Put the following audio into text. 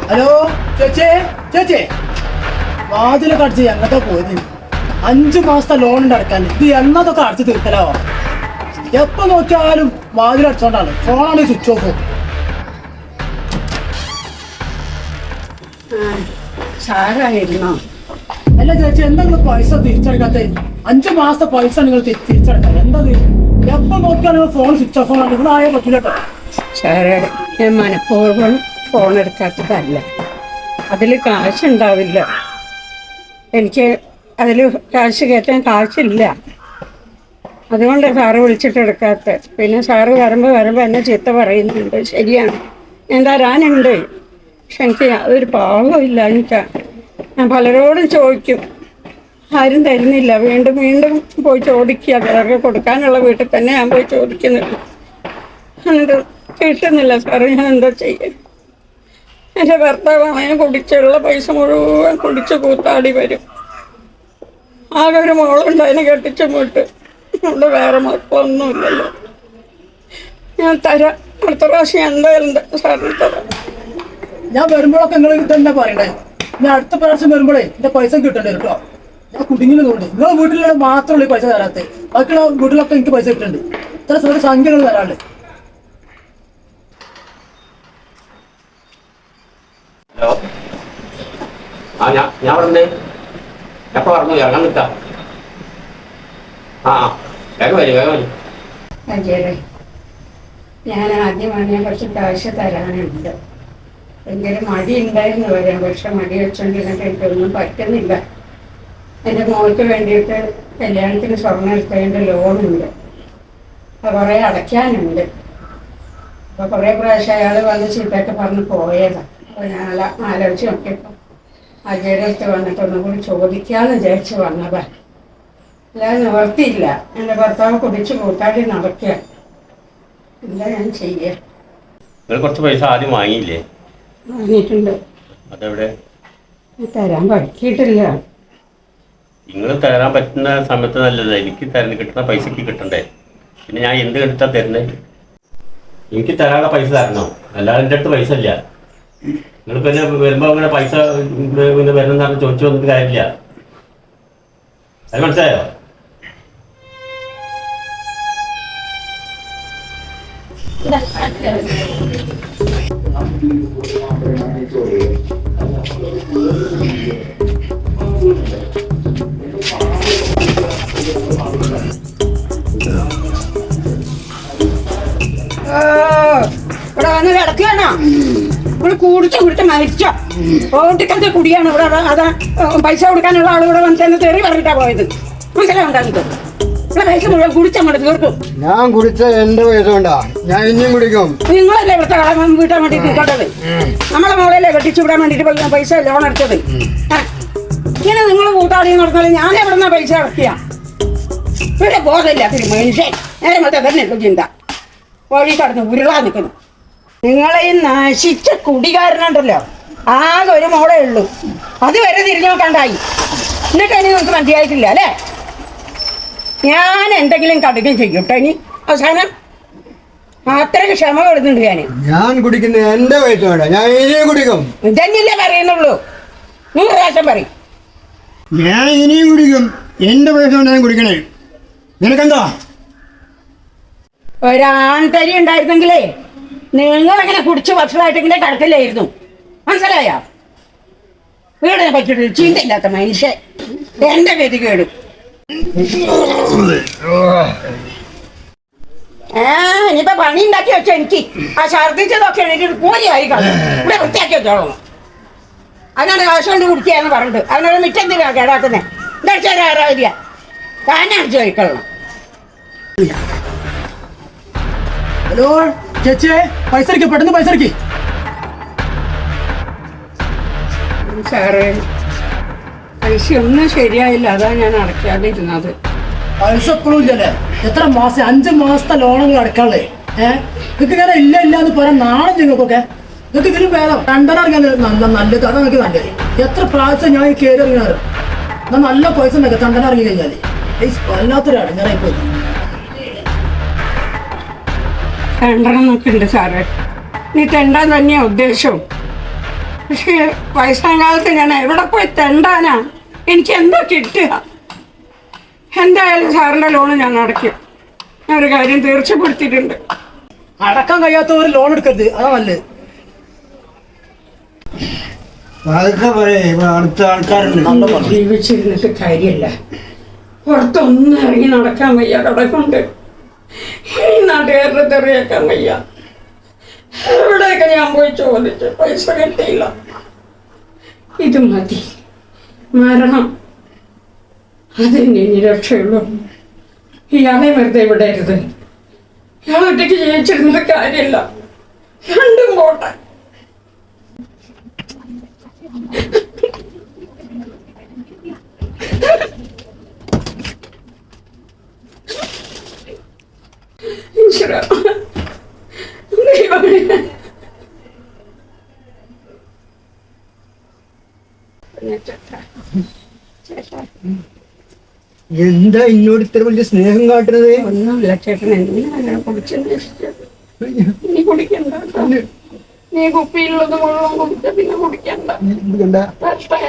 Hello ചേച്ചേ ചേച്ചേ വാതിലൊക്കെ അടിച്ച് എങ്ങോട്ടാ പോയത്? 5 മാസത്തെ ലോൺ ഉണ്ട് അടക്കാൻ. ഇത് എന്നതൊക്കെ അടച്ച് തീർക്കലോ? എപ്പോ നോക്കിയാലും വാതിലടിച്ചോണ്ടാണ്, ഫോണാണ് സ്വിച്ച് ഓഫ്. സാറായിരുന്നോ? അല്ല ചേച്ചി, എന്താ നിങ്ങൾ പൈസ തിരിച്ചടക്കാത്ത? 5 മാസത്തെ പൈസ നിങ്ങൾ തിരിച്ചടക്കാം. എന്താ എപ്പോ നോക്കിയാലും നിങ്ങൾ ഫോൺ സ്വിച്ച് ഓഫ് ആണ്. നിങ്ങൾ ആയാൽ പറ്റില്ല കേട്ടോ സാറേ. ഞാൻ മനഃപൂർവ്വം ഫോൺ എടുക്കാത്തതല്ല. അതിൽ കാശുണ്ടാവില്ല. എനിക്ക് അതിൽ കാശ് കയറ്റാൻ കാശില്ല. അതുകൊണ്ട് സാറ് വിളിച്ചിട്ട് എടുക്കാത്ത. പിന്നെ സാറ് വരുമ്പോൾ എന്നെ ചീത്ത പറയുന്നുണ്ട്. ശരിയാണ്, ഞാൻ തരാനുണ്ട്. പക്ഷെ എനിക്ക് യാതൊരു പാവമില്ല. ഞാൻ പലരോടും ചോദിക്കും, ആരും തരുന്നില്ല. വീണ്ടും വീണ്ടും പോയി ചോദിക്കുക. വേറെ കൊടുക്കാനുള്ള വീട്ടിൽ തന്നെ ഞാൻ പോയി ചോദിക്കുന്നുണ്ട്. എന്നിട്ട് കിട്ടുന്നില്ല സാറ്. ഞാൻ എന്താ ചെയ്യുക? എൻ്റെ ഭർത്താവ് കുടിച്ചുള്ള പൈസ മുഴുവൻ കുടിച്ച് കൂത്താടി വരും. ആകെ ഒരു മോളുണ്ട്, അതിനെ കെട്ടിച്ചു പോയിട്ട്. അവിടെ വേറെ മക്കളൊന്നുമില്ലല്ലോ. ഞാൻ തരാം, അടുത്ത പ്രാവശ്യം എന്തായാലും സാറിന് തരാം. ഞാൻ വരുമ്പോഴൊക്കെ നിങ്ങൾ തന്നെ പറയണ്ടേ. ഞാൻ അടുത്ത പ്രാവശ്യം വരുമ്പോഴേ എന്റെ പൈസ കിട്ടണ്ടേ കേട്ടോ. ഞാൻ കുടുങ്ങിയതുകൊണ്ട് നിങ്ങളെ വീട്ടിലുള്ള മാത്രമുള്ള പൈസ തരാത്തത്. ബാക്കിയുള്ള വീട്ടിലൊക്കെ എനിക്ക് പൈസ കിട്ടുന്നുണ്ട്. ഇത്ര സ്ഥലത്ത് സംഖ്യകൾ തരാണ്ട്. ഹലോ, ഞാൻ പറഞ്ഞേ എപ്പോ പറഞ്ഞു ഇറങ്ങാൻ നിൽക്കാം. വേഗം വരും വേഗം വരും. അജയരെ, ഞാൻ ആദ്യമാണ് കുറച്ച് കാശ് തരാനുണ്ട്. ഭയങ്കര മടി ഉണ്ടായിരുന്നു വരാൻ. പക്ഷെ മടി വെച്ചോണ്ടിരുന്നിട്ട് എനിക്കൊന്നും പറ്റുന്നില്ല. എൻ്റെ മോൾക്ക് വേണ്ടിയിട്ട് കല്യാണത്തിന് സ്വർണ്ണം എടുത്തതിൻ്റെ ലോണുണ്ട്. അപ്പോൾ കുറേ അടയ്ക്കാനുണ്ട്. അപ്പോൾ കുറേ പ്രാവശ്യം അയാൾ വന്ന് ചീത്തയൊക്കെ പറഞ്ഞ് പോയതാണ്. അപ്പോൾ ഞാൻ ആലോചിച്ച് നോക്കിയപ്പോൾ അജയുടെ അടുത്ത് വന്നിട്ട് ഒന്നും കൂടി ചോദിക്കാമെന്ന് വിചാരിച്ച് വന്നതാ. അല്ലാതെ നിവർത്തിയില്ല. എൻ്റെ ഭർത്താവ് കുടിച്ച് കൂത്താടി നടക്കുക. എന്താ ഞാൻ ചെയ്യുക? നിങ്ങൾ കുറച്ച് പൈസ ആദ്യം വാങ്ങിയില്ലേ? വാങ്ങിയിട്ടുണ്ട്. അതെവിടെ? തരാൻ പറ്റിയിട്ടില്ല. നിങ്ങൾ തരാൻ പറ്റുന്ന സമയത്ത് നല്ലത്. എനിക്ക് കിട്ടുന്ന പൈസക്ക് കിട്ടണ്ടേ? പിന്നെ ഞാൻ എന്ത് കണ്ടിട്ടാ തരുന്നേ? എനിക്ക് തരാനുള്ള പൈസ തരണോ? അല്ലാതെ എൻ്റെ അടുത്ത് പൈസ ഇല്ല. നിങ്ങൾ പിന്നെ വരുമ്പോൾ അങ്ങനെ പൈസ പിന്നെ വരണമെന്ന് പറഞ്ഞ് ചോദിച്ചു വന്നിട്ട് കാര്യമില്ല. അത് മനസ്സിലായോ? ഇവിടെ വന്ന് കിടക്കുകയാണോ? ഇവിടെ കുടിച്ച് മരിച്ചോ? ഓട്ടിക്കത്തെ കുടിയാണ് ഇവിടെ. അതാ പൈസ കൊടുക്കാനുള്ള ആൾ ഇവിടെ വന്ന് തന്നെ തെറി പറഞ്ഞിട്ടാ പോയത്. മനസ്സിലാവുണ്ടാകുന്നത്? ഇവിടെ പൈസ മുഴുവൻ കുടിച്ചങ്ങോട്ട് തീർക്കും. ഞാൻ കുടിച്ച എന്റെ പൈസ കൊണ്ടാ, ഞാൻ ഇനിയും കുടിക്കും. നിങ്ങളല്ലേ ഇവിടുത്തെ വീട്ടാൻ വേണ്ടിട്ട് കേട്ടത്? നമ്മളെ മോളല്ലേ കെട്ടിച്ചു വിടാൻ വേണ്ടിട്ട് പൈസ ലോൺ എടുത്തത്. ഇങ്ങനെ നിങ്ങൾ കൂട്ടാടി നടന്നാലും ഞാൻ എവിടുന്ന പൈസ അടക്കിയ? ഇവിടെ ബോധമില്ല. പിന്നെ മനുഷ്യൻ നേരെ മറ്റേ തന്നെയുള്ളൂ ചിന്ത. വഴി കടന്ന് ഉരുളാൻ നിൽക്കുന്നു. നിങ്ങളെ ഈ നശിച്ച കുടികാരനുണ്ടല്ലോ, ആകെ ഒരു മോളേ ഉള്ളൂ. അതുവരെ തിരിഞ്ഞു നോക്കാണ്ടായി. എന്നിട്ട് ഇനി നിങ്ങൾക്ക് മനസ്സിലായിട്ടില്ല അല്ലേ? ഞാൻ എന്തെങ്കിലും കടുകം ചെയ്യൂട്ടോ ഇനി അവസാനം. അത്രയ്ക്ക് ക്ഷമ കൊടുക്കുന്നുണ്ട് ഞാൻ കുടിക്കുന്ന എന്റെ പൈസ വേണ്ട, ഞാൻ ഇനിയും കുടിക്കും. ഇതന്നെയല്ലേ പറയുന്നുള്ളൂ. 100 പ്രാവശ്യം പറയും. ഞാൻ ഇനിയും കുടിക്കും. എന്റെ പൈസ കൊണ്ട് ഞാൻ കുടിക്കണേ. നിനക്കെന്താ? ഒരാൺതരി ഉണ്ടായിരുന്നെങ്കിലേ നിങ്ങളെങ്ങനെ കുടിച്ച് വർഷമായിട്ടെങ്കിലും കിടക്കില്ലായിരുന്നു. മനസ്സിലായ? വീടിനെ പറ്റിയിട്ട് ചിന്തയില്ലാത്ത മനുഷ്യൻ. എന്റെ ഗതി കേടും. ഇനിയിപ്പോ പണി ഉണ്ടാക്കി വെച്ചോ. എനിക്ക് ആ ഛർദിച്ചതൊക്കെ എനിക്ക് കൂലിയായി കളഞ്ഞു. ഇവിടെ വൃത്തിയാക്കി വെച്ചോളണം. അതിനാണ് കാശ് കൊണ്ട് കുടിക്കുകയെന്ന് പറഞ്ഞിട്ട് അതിനോട് മിറ്റെന്തിനാ കേടാക്കുന്നത്? എന്താ ആരാധിക താനടിച്ചു കഴിക്കണം. ഹലോ ചേച്ചിയെ, പൈസ എടുക്കുക, പെട്ടെന്ന് പൈസ എടുക്കി. സാറേ, പൈസ ഒന്നും ശരിയായില്ല. അതാ ഞാൻ അടയ്ക്കാതെ ഇരുന്നത്. പൈസ എപ്പോഴും ഇല്ലല്ലേ? എത്ര മാസം? 5 മാസത്തെ ലോണുകൾ അടക്കാളേ. നിങ്ങൾക്ക് ഇങ്ങനെ ഇല്ല ഇല്ല എന്ന് പറയാൻ നാളെ നിങ്ങൾക്കൊക്കെ. നിങ്ങൾക്ക് ഇതിന് വേണം 2.5 ഇറങ്ങിയാൽ നല്ലത്. അതാണ് നിങ്ങൾക്ക് നല്ലത്. എത്ര പ്രാവശ്യം ഞാൻ കയറി ഇറങ്ങിയാറ് എന്നാൽ നല്ല പൈസ ഉണ്ടൊക്കെ 2.5 ഇറങ്ങി കഴിഞ്ഞാൽ വല്ലാത്തൊരാണ് ഞാൻ ഇപ്പോൾ. 2 നോക്കുന്നുണ്ട് സാറേ. നീ തെണ്ടാൻ തന്നെയാ ഉദ്ദേശം? പക്ഷേ വയസ്സാം കാലത്ത് ഞാൻ എവിടെ പോയി തെണ്ടാനാ? എനിക്ക് എന്താ കിട്ടുക? എന്തായാലും സാറിൻ്റെ ലോണ് ഞാൻ അടയ്ക്കും. ഞാൻ ഒരു കാര്യം തീർച്ചപ്പെടുത്തിയിട്ടുണ്ട്. അടക്കാൻ കഴിയാത്തവർ ലോൺ എടുക്കരുത്, അതാ നല്ലത്. അതൊക്കെ പറയേ, ഇവിടെ അടുത്ത ആൾക്കാരുണ്ട്. ജീവിച്ചിരുന്നിട്ട് കാര്യമില്ല. പുറത്തൊന്നും ഇറങ്ങി നടക്കാൻ വയ്യ കട കൊണ്ട്. ഈ നാട്ടുകാരുടെ തെറിയാക്കാൻ വയ്യ. എവിടെയൊക്കെ ഞാൻ പോയി ചോദിച്ചു, പൈസ കിട്ടിയില്ല. ഇത് മതി, മരണം അതെന്നെ ഇനി രക്ഷയുള്ളൂ. ഇയാളെ വെറുതെ വിടരുത്. ഇയാൾ ഒറ്റയ്ക്ക് ജീവിച്ചിരുന്നിട്ട് കാര്യമില്ല. രണ്ടും പോട്ടെ. ഈശ്വരാ, ദൈവമേ. എന്താ ഇന്നോട് ഇത്ര വലിയ സ്നേഹം കാട്ടുന്നത്? ഒന്നുമില്ല ചേട്ടൻ, എന്തിനാ കുടിച്ചത്? നീ കുടിക്കണ്ട കേട്ടോ. നീ കുപ്പിയിലുള്ളത് മുഴുവൻ കുടിച്ച പിന്നെ കുടിക്കണ്ട. വരട്ടെ.